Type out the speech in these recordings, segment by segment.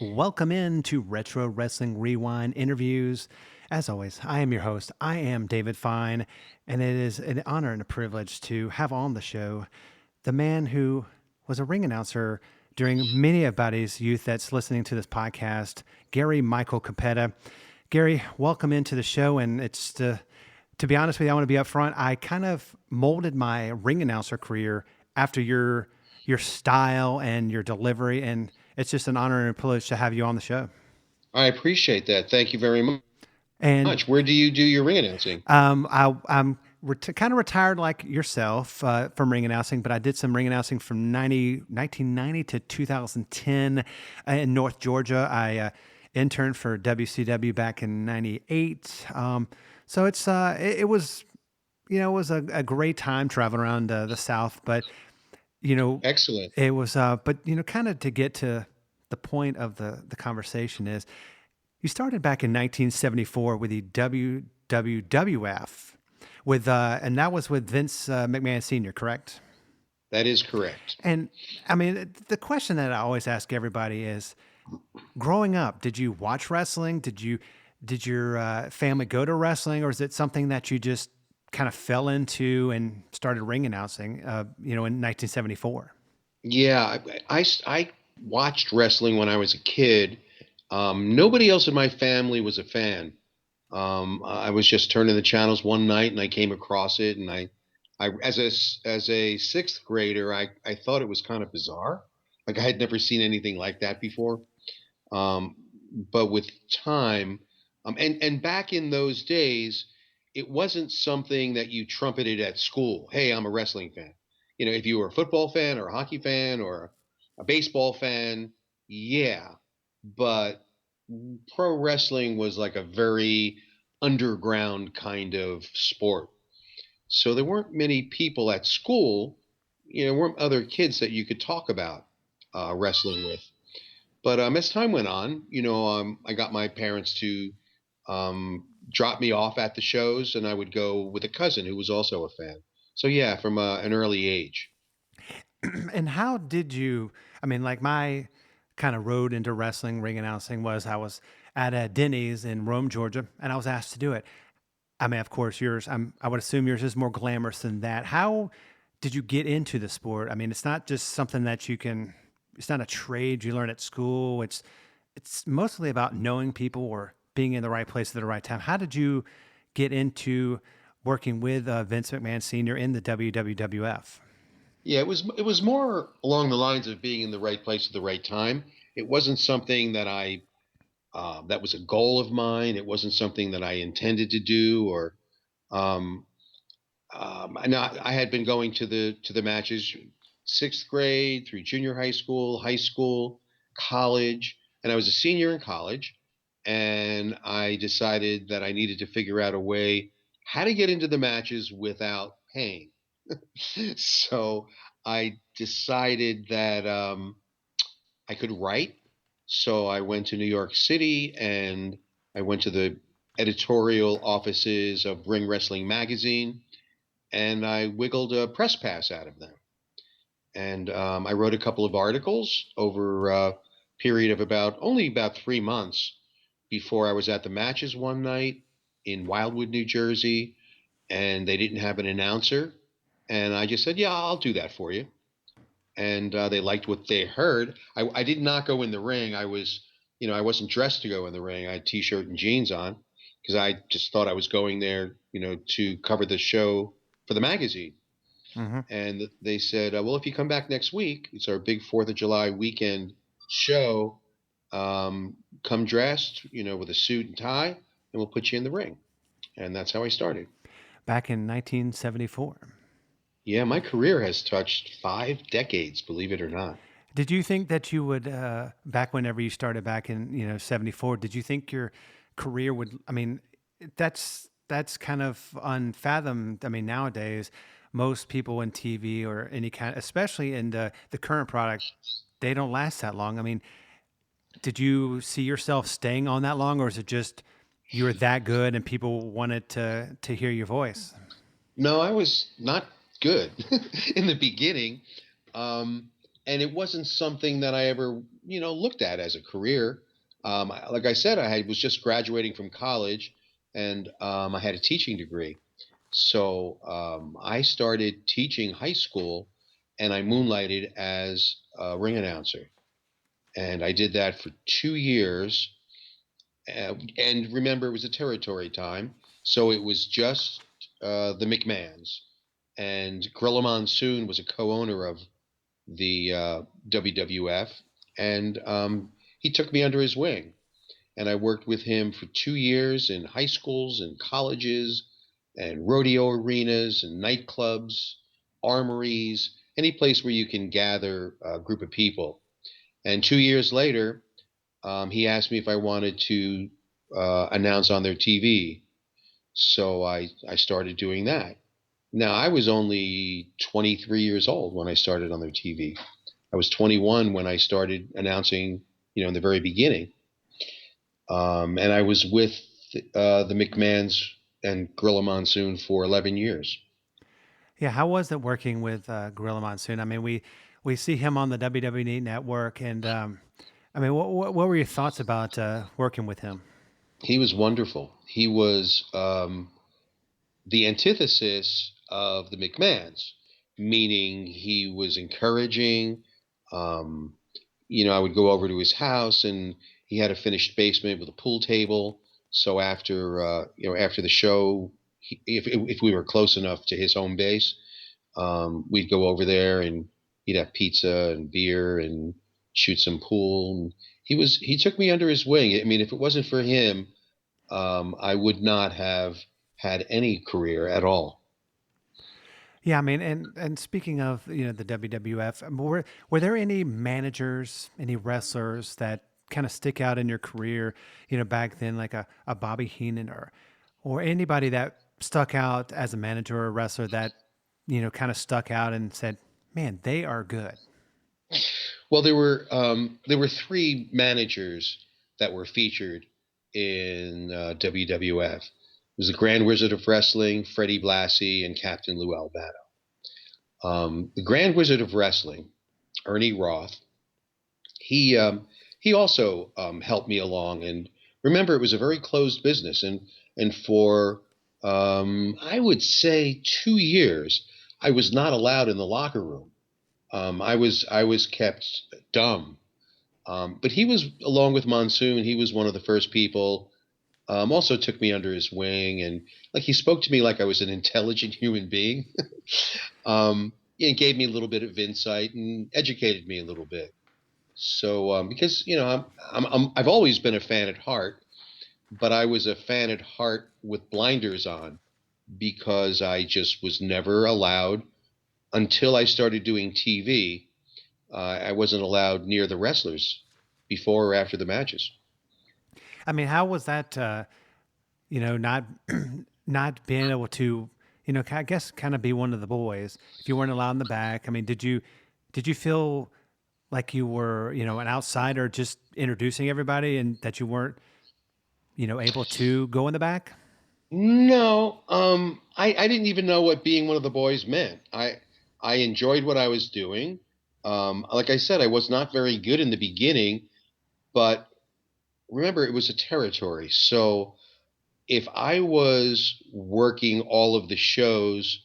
Welcome in to Retro Wrestling Rewind interviews. As always, I am your host. I am David Fine, and it is an honor and a privilege to have on the show the man who was a ring announcer during many of Buddy's youth that's listening to this podcast, Gary Michael Cappetta. Gary, welcome into the show, and to be honest with you, I want to be upfront. I kind of molded my ring announcer career after your style and your delivery, and it's just an honor and a privilege to have you on the show. I appreciate that. Thank you very And much. Where do you do your ring announcing? I'm kind of retired like yourself from ring announcing, but I did some ring announcing from 1990 to 2010 in North Georgia. I interned for WCW back in '98. So it was it was a great time traveling around the South, but you know Excellent. it was but kind of to get to the point of the conversation is you started back in 1974 with the WWF and that was with Vince McMahon Sr., correct? That is correct. And I mean, the question that I always ask everybody is, growing up, did you watch wrestling? Did your family go to wrestling, or is it something that you just kind of fell into and started ring announcing, in 1974? Yeah, I watched wrestling when I was a kid. Nobody else in my family was a fan. I was just turning the channels one night and I came across it, and I as a sixth grader, I thought it was kind of bizarre. Like I had never seen anything like that before. Um, but with time, and back in those days, it wasn't something that you trumpeted at school. Hey, I'm a wrestling fan. If you were a football fan or a hockey fan or a baseball fan, yeah. But pro wrestling was like a very underground kind of sport. So there weren't many people at school, weren't other kids that you could talk about wrestling with. But as time went on, I got my parents to drop me off at the shows, and I would go with a cousin who was also a fan. So yeah, from an early age. And how did you? I mean, like my kind of road into wrestling ring announcing was I was at a Denny's in Rome, Georgia, and I was asked to do it. I mean, of course, I would assume yours is more glamorous than that. How did you get into the sport? I mean, it's not just something that you can. It's not a trade you learn at school. It's mostly about knowing people or being in the right place at the right time. How did you get into working with Vince McMahon Sr. in the WWF? Yeah, it was more along the lines of being in the right place at the right time. It wasn't something that was a goal of mine. It wasn't something that I intended to do, or um, and I had been going to the matches sixth grade through junior high school, college, and I was a senior in college, and I decided that I needed to figure out a way how to get into the matches without paying. So I decided that I could write. So I went to New York City and I went to the editorial offices of Ring Wrestling Magazine, and I wiggled a press pass out of them. And I wrote a couple of articles over a period of only about 3 months before I was at the matches one night in Wildwood, New Jersey, and they didn't have an announcer. And I just said, "Yeah, I'll do that for you." And they liked what they heard. I did not go in the ring. I wasn't dressed to go in the ring. I had t-shirt and jeans on because I just thought I was going there, to cover the show for the magazine. Hmm. And they said, "Well, if you come back next week, it's our big Fourth of July weekend show. Come dressed, with a suit and tie, and we'll put you in the ring." And that's how I started. Back in 1974. Yeah, my career has touched 5 decades, believe it or not. Did you think that you would, back whenever you started back in, 74, did you think your career would, I mean, that's kind of unfathomed. I mean, nowadays, most people in TV or any kind, especially in the current product, they don't last that long. I mean, did you see yourself staying on that long, or is it just you were that good and people wanted to hear your voice? No, I was not good in the beginning. Um, and it wasn't something that I ever, looked at as a career. Like I said, was just graduating from college, and I had a teaching degree. So I started teaching high school, and I moonlighted as a ring announcer, and I did that for 2 years. And remember, it was a territory time, so it was just the McMahons, and Gorilla Monsoon was a co-owner of the WWF, and he took me under his wing, and I worked with him for 2 years in high schools and colleges, and rodeo arenas and nightclubs, armories, any place where you can gather a group of people. And 2 years later, he asked me if I wanted to announce on their TV. So I started doing that. Now, I was only 23 years old when I started on their TV. I was 21 when I started announcing, in the very beginning. And I was with the McMahons and Gorilla Monsoon for 11 years. Yeah, how was it working with Gorilla Monsoon? I mean, we see him on the WWE Network, and I mean, what were your thoughts about working with him? He was wonderful. He was the antithesis of the McMahons, meaning he was encouraging. Um, I would go over to his house, and he had a finished basement with a pool table. So after the show, if we were close enough to his home base, we'd go over there, and he'd have pizza and beer and shoot some pool. And he took me under his wing. I mean, if it wasn't for him, I would not have had any career at all. Yeah, I mean, and speaking of the WWF, were there any managers, any wrestlers that kind of stick out in your career, back then, like a Bobby Heenan or anybody that stuck out as a manager or a wrestler that kind of stuck out and said, "Man, they are good." Well, there were three managers that were featured in WWF. It was the Grand Wizard of Wrestling, Freddie Blassie, and Captain Lou Albano. The Grand Wizard of Wrestling, Ernie Roth, he also helped me along. And remember, it was a very closed business, and for I would say 2 years, I was not allowed in the locker room. I was kept dumb. But he was, along with Monsoon, he was one of the first people. Also took me under his wing, and like he spoke to me like I was an intelligent human being. And gave me a little bit of insight and educated me a little bit. So because I've always been a fan at heart, but I was a fan at heart with blinders on because I just was never allowed until I started doing TV. I wasn't allowed near the wrestlers before or after the matches. I mean, how was that? Not not being able to, I guess, kind of be one of the boys if you weren't allowed in the back. I mean, did you feel like you were, an outsider just introducing everybody and that you weren't, able to go in the back? No, I didn't even know what being one of the boys meant. I enjoyed what I was doing. Like I said, I was not very good in the beginning, but remember, it was a territory. So if I was working all of the shows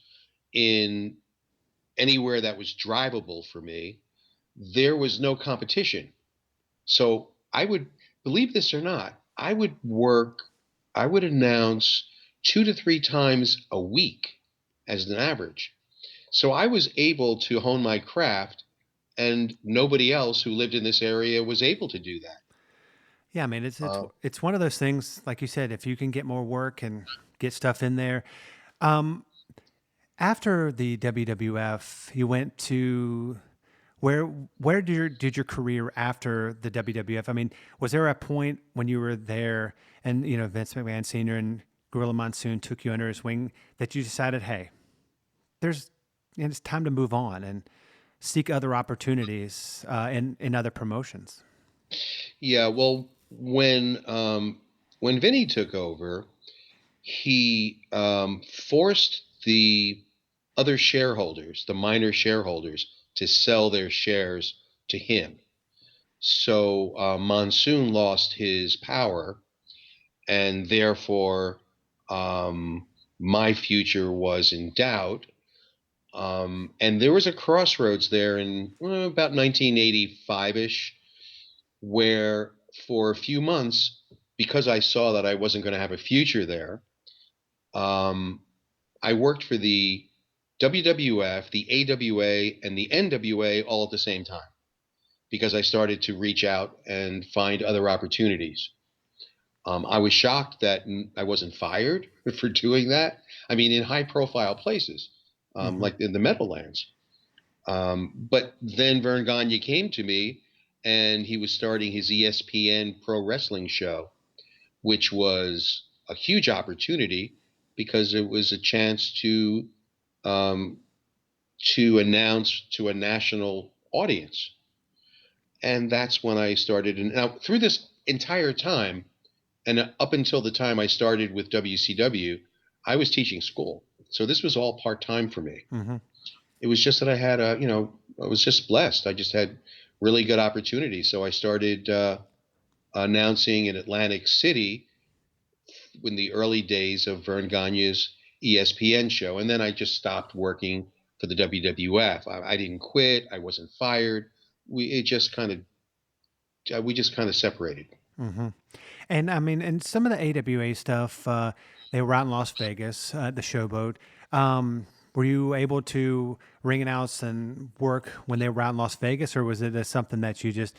in anywhere that was drivable for me, there was no competition. So I would, believe this or not, I would announce 2 to 3 times a week as an average. So I was able to hone my craft, and nobody else who lived in this area was able to do that. Yeah, I mean, Uh, it's one of those things, like you said, if you can get more work and get stuff in there. Um, After the WWF, you went to where where did your career after the WWF? I mean, was there a point when you were there and Vince McMahon Sr. and Gorilla Monsoon took you under his wing that you decided, hey, there's it's time to move on and seek other opportunities in other promotions? yeah, well, when Vinny took over, he forced the other shareholders, the minor shareholders, to sell their shares to him. So Monsoon lost his power, and therefore my future was in doubt. And there was a crossroads there in about 1985 ish, where for a few months, because I saw that I wasn't going to have a future there, um, I worked for the WWF, the AWA, and the NWA all at the same time because I started to reach out and find other opportunities. I was shocked that I wasn't fired for doing that. I mean, in high profile places, Hmm. like in the Meadowlands. But then Vern Gagne came to me and he was starting his ESPN pro wrestling show, which was a huge opportunity because it was a chance um, to announce to a national audience. And that's when I started. And now, through this entire time, and up until the time I started with WCW, I was teaching school. So this was all part time for me. Hmm. It was just that I had I was just blessed. I just had really good opportunities. So I started announcing in Atlantic City in the early days of Vern Gagne's ESPN show. And then I just stopped working for the WWF. I didn't quit. I wasn't fired. We just kind of separated. Hmm. And I mean, and some of the AWA stuff, they were out in Las Vegas, the Showboat. Were you able to ring announce and work when they were out in Las Vegas, or was it something that you just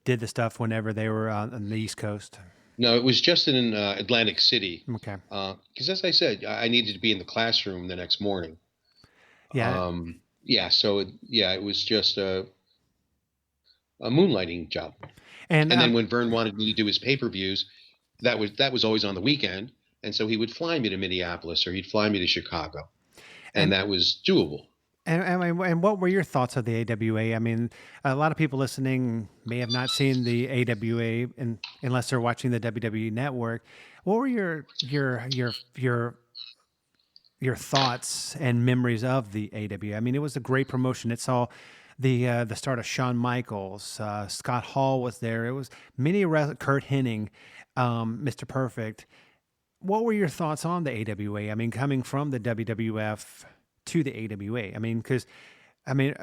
did the stuff whenever they were on the East Coast? No, it was just in Atlantic City. Okay. Because as I said, I needed to be in the classroom the next morning. Yeah. Yeah, so it was just a moonlighting job. And And then when Vern wanted me to do his pay-per-views, that was always on the weekend, and so he would fly me to Minneapolis or he'd fly me to Chicago, and and that was doable. and what were your thoughts of the AWA? I mean, a lot of people listening may have not seen the AWA unless they're watching the WWE Network. What were your thoughts and memories of the AWA? I mean, it was a great promotion. It saw the start of Shawn Michaels. Scott Hall was there. It was Kurt Hennig, Mr. Perfect. What were your thoughts on the AWA? I mean, coming from the WWF to the AWA. I mean, because I mean,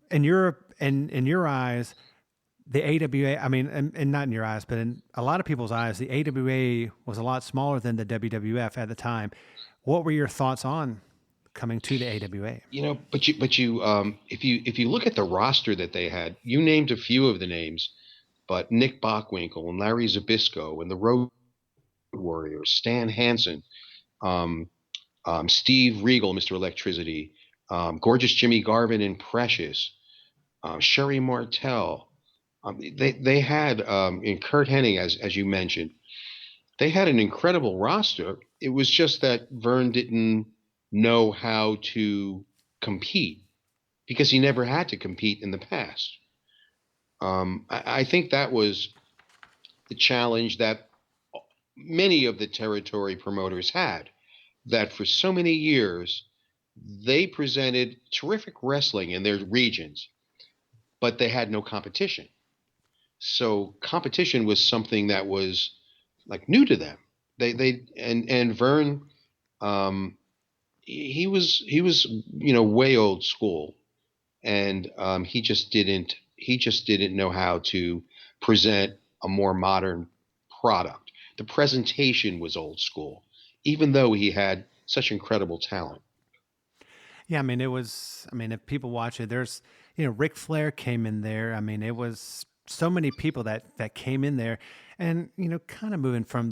in your eyes, the AWA. I mean, and not in your eyes, but in a lot of people's eyes, the AWA was a lot smaller than the WWF at the time. What were your thoughts on coming to the AWA? If you look at the roster that they had, you named a few of the names, but Nick Bockwinkel and Larry Zbyszko and the Road Warriors, Stan Hansen, um, Steve Regal, Mr. Electricity, Gorgeous Jimmy Garvin and Precious, Sherry Martel. They had in Kurt Hennig, as you mentioned, they had an incredible roster. It was just that Vern didn't know how to compete because he never had to compete in the past. I think that was the challenge that many of the territory promoters had. That for so many years they presented terrific wrestling in their regions, but they had no competition. So competition was something that was like new to them. And Vern, um, he was way old school, and he just didn't know how to present a more modern product. The presentation was old school, even though he had such incredible talent. Yeah, I mean, it was. I mean, if people watch it, Ric Flair came in there. I mean, it was so many people that came in there, and kind of moving from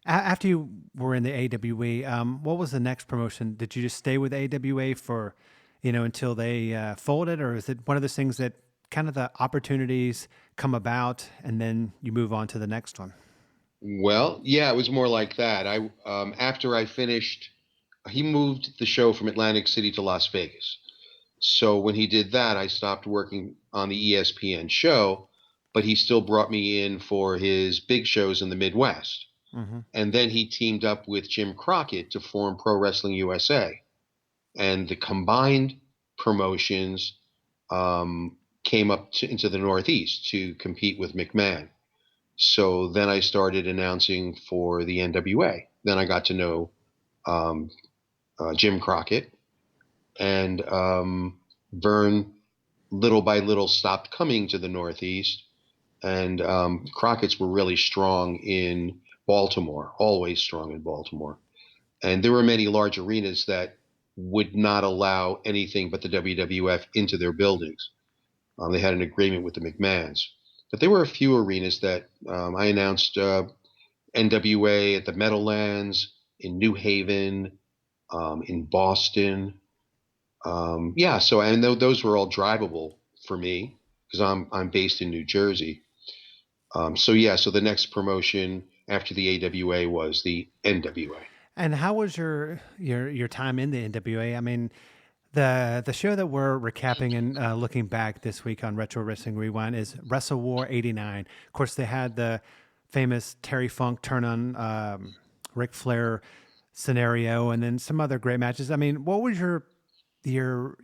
after you were in the AWA. What was the next promotion? Did you just stay with AWA for, until they folded, or is it one of those things that kind of the opportunities come about and then you move on to the next one? Well, yeah, it was more like that. I After I finished, he moved the show from Atlantic City to Las Vegas. So when he did that, I stopped working on the ESPN show, but he still brought me in for his big shows in the Midwest. Hmm. And then he teamed up with Jim Crockett to form Pro Wrestling USA. And the combined promotions came into the Northeast to compete with McMahon. So then I started announcing for the NWA. Then I got to know um, Jim Crockett, and Vern little by little stopped coming to the Northeast. And Crockett's were really strong in Baltimore, always strong in Baltimore. And there were many large arenas that would not allow anything but the WWF into their buildings. They had an agreement with the McMahons. But there were a few arenas that I announced NWA at the Meadowlands, in New Haven, in Boston. Yeah, so and those were all drivable for me because I'm based in New Jersey. So yeah, so the next promotion after the AWA was the NWA. And how was your time in the NWA? I mean, the show that we're recapping and looking back this week on Retro Wrestling Rewind is Wrestle War '89. Of course, they had the famous Terry Funk turn on Ric Flair scenario, and then some other great matches. I mean, what was your your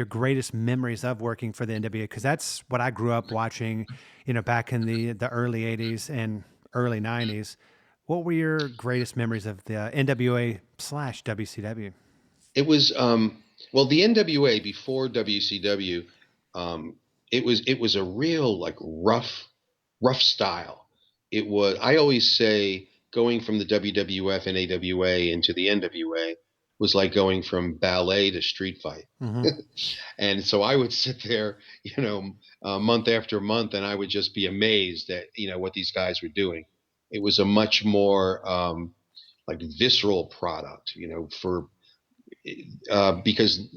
greatest memories of working for the NWA? Because that's what I grew up watching, back in the early '80s and early '90s. What were your greatest memories of the NWA slash WCW? It was well, the NWA before WCW. Um, it was a real like rough style. It was I always say going from the WWF and AWA into the NWA was like going from ballet to street fight. Hmm. And so I would sit there, month after month, and I would just be amazed at what these guys were doing. It was a much more like visceral product, for because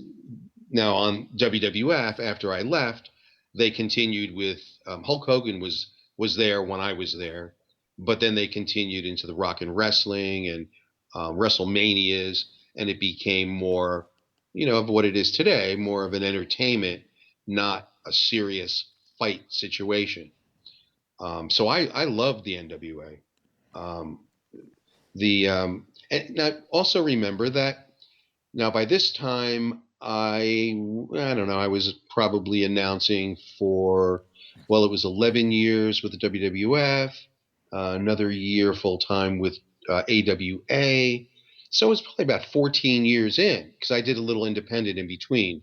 now on WWF after I left, they continued with Hulk Hogan was there when I was there, but then they continued into the Rock and Wrestling and WrestleManias, and it became more, of what it is today, more of an entertainment, not a serious fight situation. So I loved the NWA. The And I also remember that now, by this time, I don't know. I was probably announcing for, well, it was 11 years with the WWF, another year full time with AWA. So it's probably about 14 years in because I did a little independent in between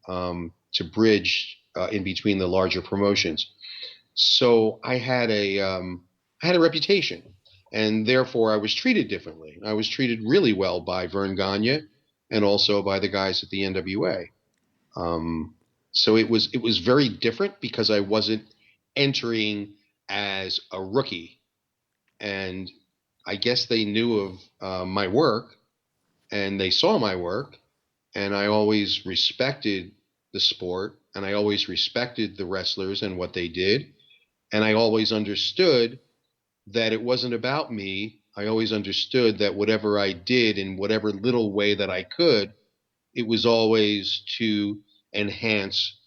to bridge in between the larger promotions. So I had a reputation, and therefore I was treated differently. I was treated really well by Vern Gagne and also by the guys at the NWA. Um, so it was very different because I wasn't entering as a rookie, and I guess they knew of my work and they saw my work, and I always respected the sport and I always respected the wrestlers and what they did, and I always understood that it wasn't about me. I always understood that whatever I did in whatever little way that I could, it was always to enhance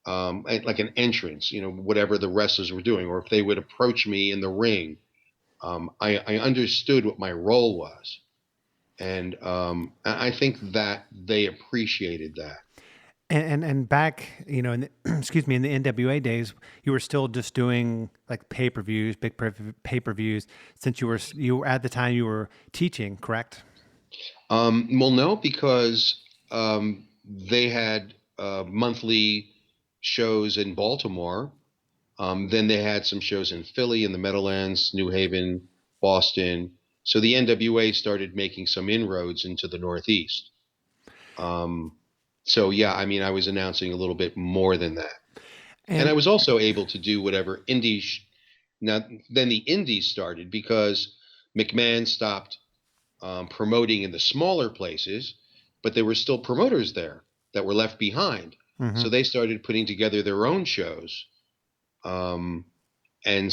like an entrance, whatever the wrestlers were doing, or if they would approach me in the ring. I understood what my role was. And I think that they appreciated that. And back, in the, excuse me, in the NWA days, you were still just doing like pay-per-views, big pay-per-views, since you were at the time you were teaching, correct? Well, no, because they had monthly shows in Baltimore. Then they had some shows in Philly, in the Meadowlands, New Haven, Boston. So the NWA started making some inroads into the Northeast. Um, so yeah, I mean, I was announcing a little bit more than that, and I And was also able to do whatever indies. Now, then the indies started because McMahon stopped promoting in the smaller places, but there were still promoters there that were left behind. So mhm. they started putting together their own shows. Um, and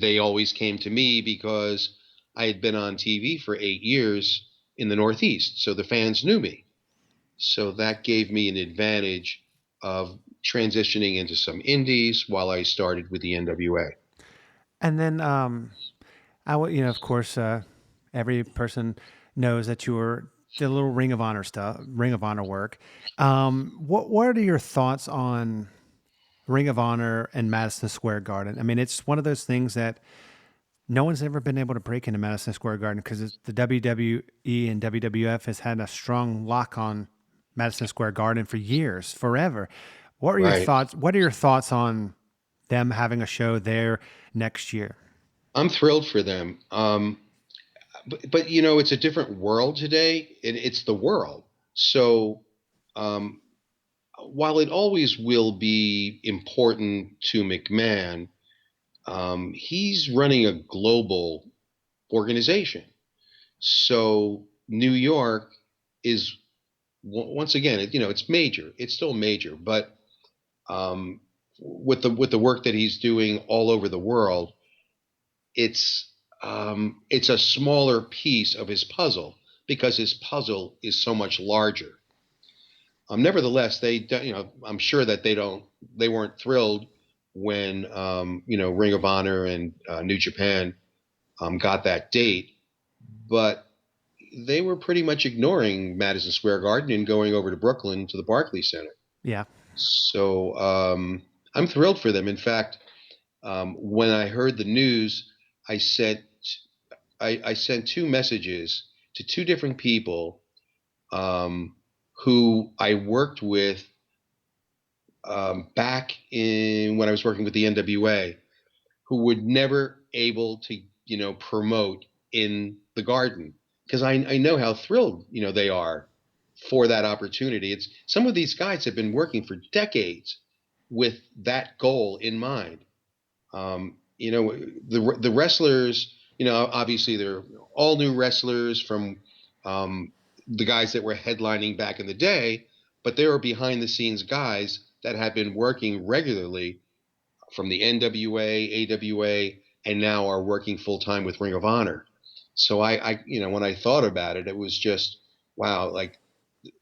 they always came to me because I had been on TV for 8 years in the Northeast, so the fans knew me. So that gave me an advantage of transitioning into some indies while I started with the NWA. And then of course, every person knows that you were the little Ring of Honor stuff, Ring of Honor work. What are your thoughts on Ring of Honor and Madison Square Garden? I mean, it's one of those things that no one's ever been able to break into Madison Square Garden because the WWE and WWF has had a strong lock on Madison Square Garden for years, forever. What are your Right. thoughts? What are your thoughts on them having a show there next year? I'm thrilled for them. But you know, it's a different world today. It's the world. So um, while it always will be important to McMahon, he's running a global organization. So New York is once again, you know, it's major. It's still major, but um, with the work that he's doing all over the world, it's a smaller piece of his puzzle because his puzzle is so much larger. Nevertheless, you know, I'm sure that they weren't thrilled when you know, Ring of Honor and New Japan got that date, but they were pretty much ignoring Madison Square Garden and going over to Brooklyn to the Barclays Center. Yeah. So I'm thrilled for them. In fact, when I heard the news, I sent I sent two messages to two different people um, who I worked with back in when I was working with the NWA, who were never able to, you know, promote in the Garden because I know how thrilled, you know, they are for that opportunity. It's some of these guys have been working for decades with that goal in mind. You know, the wrestlers, you know, obviously they're all new wrestlers from the guys that were headlining back in the day, but they were behind the scenes guys that had been working regularly from the NWA, AWA, and now are working full time with Ring of Honor. So you know, when I thought about it, it was just wow, like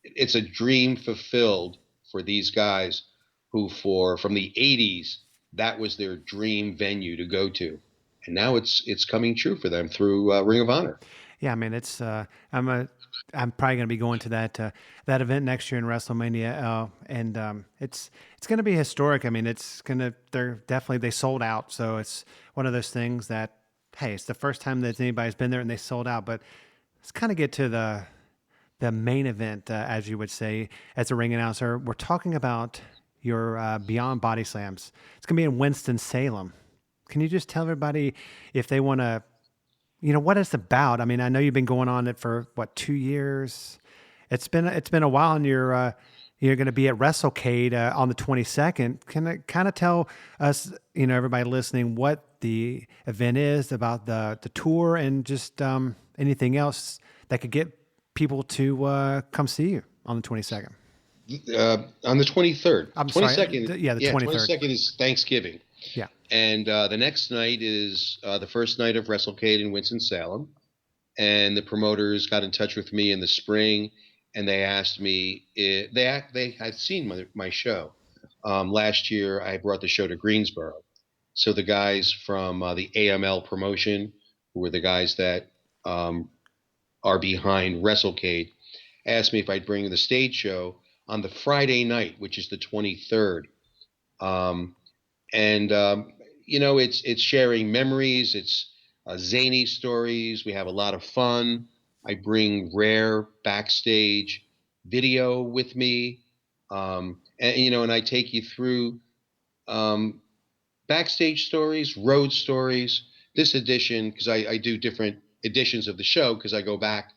it's a dream fulfilled for these guys who, for from the '80s, that was their dream venue to go to, and now it's coming true for them through Ring of Honor. Yeah, I mean, I'm a I'm probably going to be going to that event next year in WrestleMania, and it's going to be historic. I mean, they're definitely they sold out, so it's one of those things that hey, it's the first time that anybody's been there and they sold out. But let's kind of get to the main event, as you would say, as a ring announcer. We're talking about your Beyond Body Slams. It's going to be in Winston Salem. Can you just tell everybody if they want to what it's about? I mean, I know you've been going on it for what 2 years. It's been a while, and you're going to be at WrestleCade on the 22nd. Can I kind of tell us, everybody listening, what the event is about the tour and just anything else that could get people to come see you on the 22nd? On the 23rd, I'm sorry, 22nd, yeah, the yeah, 23rd. 22nd is Thanksgiving. Yeah. And the next night is the first night of WrestleCade in Winston-Salem. And the promoters got in touch with me in the spring, and they asked me if they had seen my show. Last year, I brought the show to Greensboro. So the guys from the AML promotion, who were the guys that um, are behind WrestleCade, asked me if I'd bring the stage show on the Friday night, which is the 23rd. Um, and You know, it's sharing memories, it's zany stories. We have a lot of fun. I bring rare backstage video with me, and you know, and I take you through um, backstage stories, road stories. This edition, because I do different editions of the show because I go back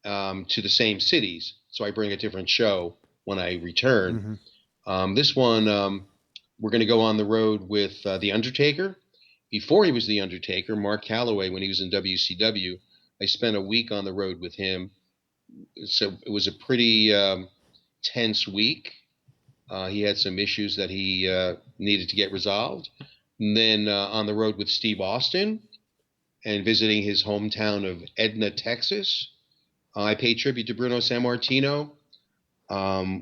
to the same cities, so I bring a different show when I return. Hmm. This one, we're going to go on the road with The Undertaker. Before he was The Undertaker, Mark Calloway, when he was in WCW, I spent a week on the road with him. So it was a pretty tense week. He had some issues that he needed to get resolved. And then on the road with Steve Austin and visiting his hometown of Edna, Texas. I pay tribute to Bruno Sammartino.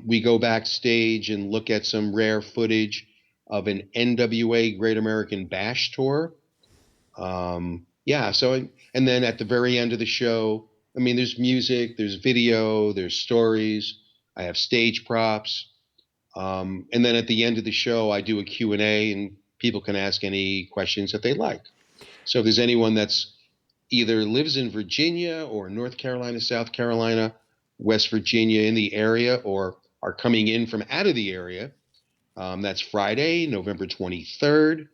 We go backstage and look at some rare footage of an NWA Great American Bash tour. Yeah, so and then at the very end of the show, I mean, there's music, there's video, there's stories. I have stage props. And then at the end of the show, I do a Q&A and people can ask any questions that they like. So if there's anyone that's either lives in Virginia or North Carolina, South Carolina, West Virginia in the area, or are coming in from out of the area, that's Friday, November 23rd,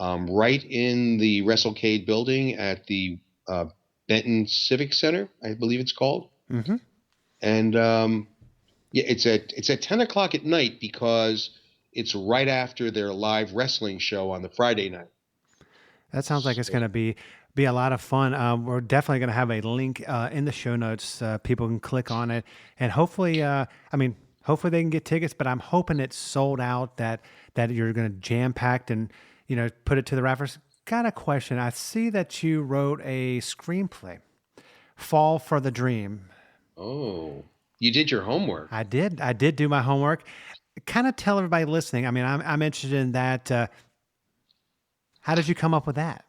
right in the WrestleCade building at the uh, Benton Civic Center, I believe it's called. Hmm. And yeah, it's at 10 o'clock at night because it's right after their live wrestling show on the Friday night. That sounds like it's So, going to be a lot of fun. We're definitely going to have a link in the show notes. People can click on it, and hopefully, I mean, hopefully they can get tickets. But I'm hoping it's sold out. That you're going to jam packed and put it to the rafters. Got a question. I see that you wrote a screenplay, "Fall for the Dream." oh, you did your homework. I did. I did do my homework. Kind of tell everybody listening. I mean, I'm interested in that. How did you come up with that?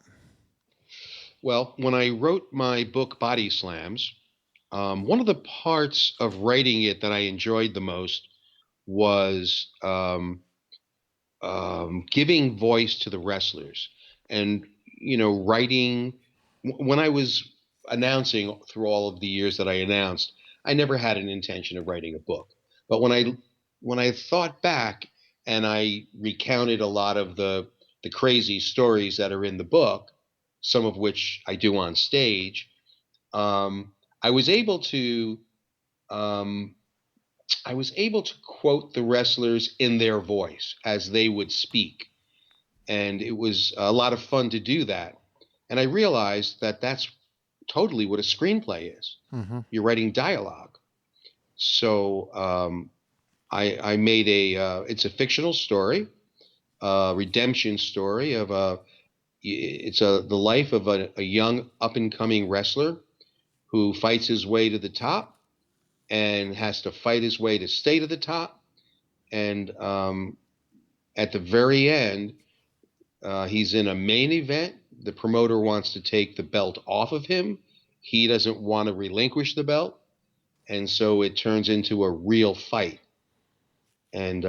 Well, when I wrote my book Body Slams, one of the parts of writing it that I enjoyed the most was giving voice to the wrestlers and writing when I was announcing through all of the years that I announced, I never had an intention of writing a book. But when I thought back and I recounted a lot of the crazy stories that are in the book, some of which I do on stage, um, I was able to um, I was able to quote the wrestlers in their voice as they would speak. And it was a lot of fun to do that. And I realized that that's totally what a screenplay is. Hmm. You're writing dialogue. So I made it's a fictional story, a redemption story of the life of a young up and coming wrestler who fights his way to the top and has to fight his way to stay to the top. And at the very end, he's in a main event. The promoter wants to take the belt off of him. He doesn't want to relinquish the belt, and so it turns into a real fight. And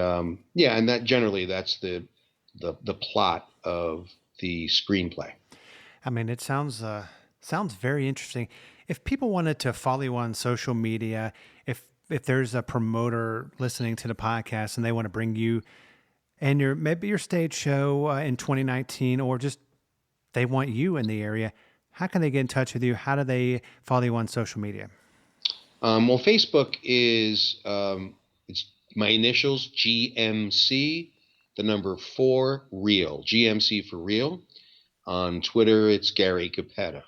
yeah, and that's the plot of the screenplay. I mean, it sounds very interesting. If people wanted to follow you on social media, if there's a promoter listening to the podcast and they want to bring you and maybe your stage show in 2019, or just they want you in the area, how can they get in touch with you? How do they follow you on social media? Well, Facebook is it's my initials GMC, the number four real GMC for real. On Twitter, it's Gary Cappetta.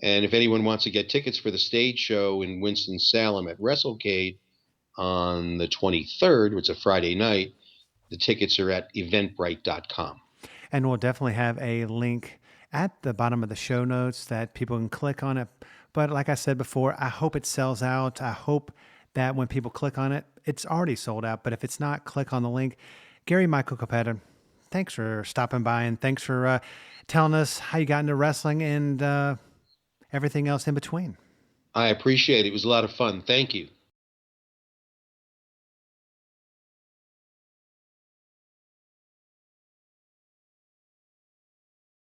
And if anyone wants to get tickets for the stage show in Winston-Salem at WrestleCade on the 23rd, which is a Friday night, the tickets are at eventbrite.com. And we'll definitely have a link at the bottom of the show notes that people can click on it. But like I said before, I hope it sells out. I hope that when people click on it, it's already sold out. But if it's not, click on the link. Gary Michael Cappetta, thanks for stopping by and thanks for telling us how you got into wrestling and everything else in between. I appreciate it. It was a lot of fun. Thank you.